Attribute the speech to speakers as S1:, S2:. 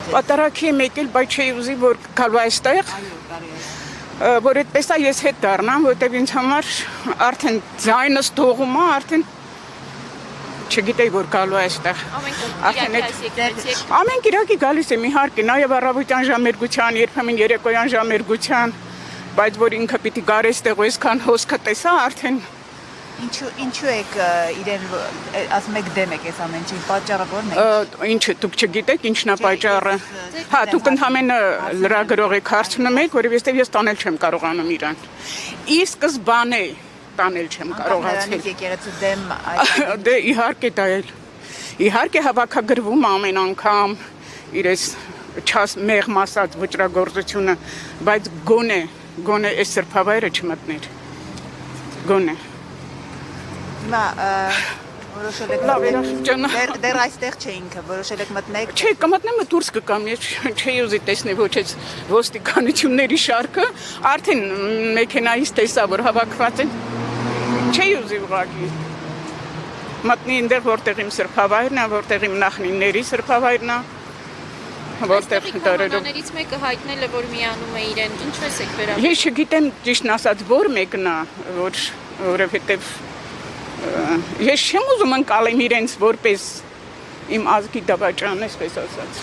S1: Պատարագի եմ եկել, բայց չէի ուզի, որ գալու այստեղ, որ այդպես է ես հետ դառնամ, որտեղ ինձ համար արդեն ձայնս թողում է, արդեն չգիտեի, որ գալու այստեղ։ Ամեն կիրակի գալիս եմ, իհարկե, նաև առավոտյան ժամերգության, երբեմն երեկոյան ժամերգության, բայց որ ինքը պիտի գար այստեղ ու այսքան հոսքը տեսա, արդեն
S2: Ինչու եք իրեն ասում եք դեմ եք այս ամեն ինչին, պատճառը ո՞րն է։
S1: Ինչը դուք չգիտեք ինչն է պատճառը։ Հա, դուք ընդհանրապես լրագրող եք հարցնում եք, որովհետև ես տանել չեմ կարողանում իրան։ Ի սկզբանե տանել չեմ կարողացել։
S2: Եկեղեցու դեմ
S1: Դե իհարկե դա էլ։ Իհարկե հավաքագրվում ամեն անգամ իրես մեղմ ասած վճռագործությունը, բայց գոնե այս սրբավայրը չմտներ։ Գոնե։
S2: Հիմա որոշել եք դեռ այստեղ չէ ինքը, որոշել եք մտնել։
S1: Չէ, կմտնեմ դուրս կգամ, ես չէի ուզի տեսնել ոչ այս ոստիկանությունների շարքը, արդեն մեքենայից տեսա, որ հավաքված են, չէի ուզի ուղղակի մտնի այնտեղ, որտեղ իմ սրբավայրն է, որտեղ իմ նախնիների սրբավայրն է, որտեղ
S3: դարերից մեկը հայտնել է, որ միանում է իրեն, ինչպես եք վերաբերվում։
S1: Ես չգիտեմ ճիշտն ասած, որ մեկն է, որովհետև ես չեմ ուզում ընկալեմ իրենց որպես իմ ազգի դավաճան, այսպես ասած։